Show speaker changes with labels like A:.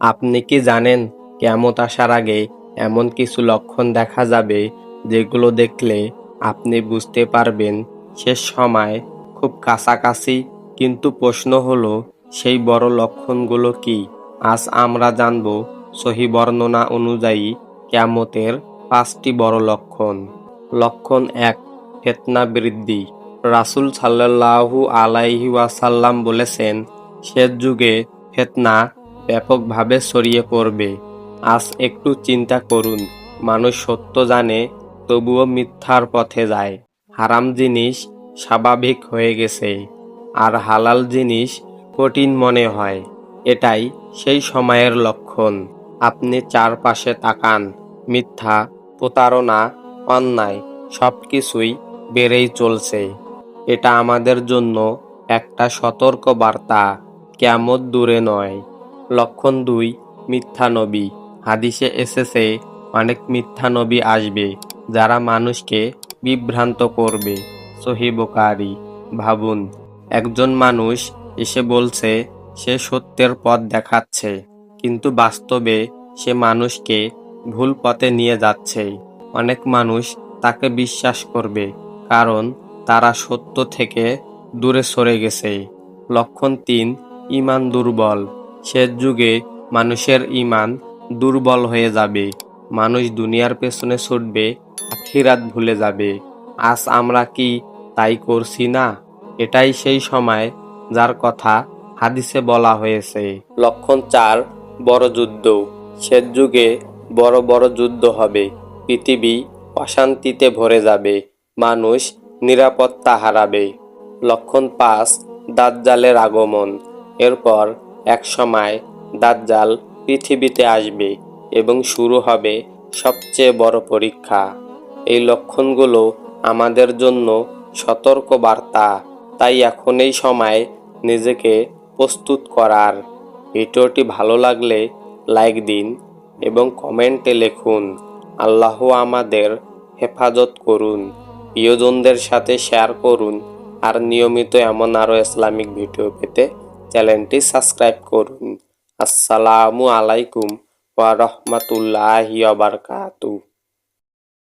A: আপনি কি জানেন কিয়ামত আসার আগে এমন কিছু লক্ষণ দেখা যাবে যেগুলো দেখলে আপনি বুঝতে পারবেন শেষ সময় খুব কাছাকাছি। কিন্তু প্রশ্ন হলো সেই বড় লক্ষণগুলো কি? আজ আমরা জানব সহিহ বর্ণনা অনুযায়ী কিয়ামতের 5টি বড় লক্ষণ। লক্ষণ 1, ফিতনা বৃদ্ধি। রাসূল সাল্লাল্লাহু আলাইহি ওয়াসাল্লাম বলেছেন, শেষ যুগে ফিতনা ব্যাপকভাবে ছড়িয়ে পড়বে। আজ একটু চিন্তা করুন, মানুষ সত্য জানে তবুও মিথ্যার পথে যায়। হারাম জিনিস স্বাভাবিক হয়ে গেছে আর হালাল জিনিস কঠিন মনে হয়। এটাই সেই সময়ের লক্ষণ। আপনি চারপাশে তাকান, মিথ্যা, প্রতারণা, অন্যায় সবকিছুই বেড়েই চলছে। এটা আমাদের জন্য একটা সতর্ক বার্তা, কিয়ামত দূরে নয়। লক্ষণ 2, মিথ্যা নবী। হাদিসে এসেছে অনেক মিথ্যা নবী আসবে যারা মানুষকে বিভ্রান্ত করবে। সহিহ বুখারী। ভাবুন, একজন মানুষ এসে বলছে সে সত্যের পথ দেখাচ্ছে, কিন্তু বাস্তবে সে মানুষকে ভুল পথে নিয়ে যাচ্ছে। অনেক মানুষ তাকে বিশ্বাস করবে কারণ তারা সত্য থেকে দূরে সরে গেছে। লক্ষণ 3, ঈমান দুর্বল। শেষ যুগে মানুষের ঈমান দুর্বল হয়ে যাবে। মানুষ দুনিয়ার পেছনে ছুটবে, আখিরাত ভুলে যাবে। আজ আমরা কি তাই করছি না? এটাই সেই সময় যার কথা হাদিসে বলা হয়েছে। লক্ষণ 4, বড় যুদ্ধ। শেষ যুগে বড় বড় যুদ্ধ হবে। পৃথিবী অশান্তিতে ভরে যাবে, মানুষ নিরাপত্তা হারাবে। লক্ষণ 5, দাজ্জালের আগমন। এরপর এক সময় দাজ্জাল পৃথিবীতে আসবে এবং শুরু হবে সবচেয়ে বড় পরীক্ষা। এই লক্ষণগুলো আমাদের জন্য সতর্ক বার্তা, তাই এখন এই সময় নিজেকে প্রস্তুত করার। ভিডিওটি ভালো লাগলে লাইক দিন এবং কমেন্টে লিখুন, আল্লাহ আমাদের হেফাজত করুন। প্রিয়জনদের সাথে শেয়ার করুন আর নিয়মিত এমন আরও ইসলামিক ভিডিও পেতে চ্যানেলটি সাবস্ক্রাইব করুন। আসসালামু আলাইকুম ওয়া রাহমাতুল্লাহি ওয়া বারাকাতুহু।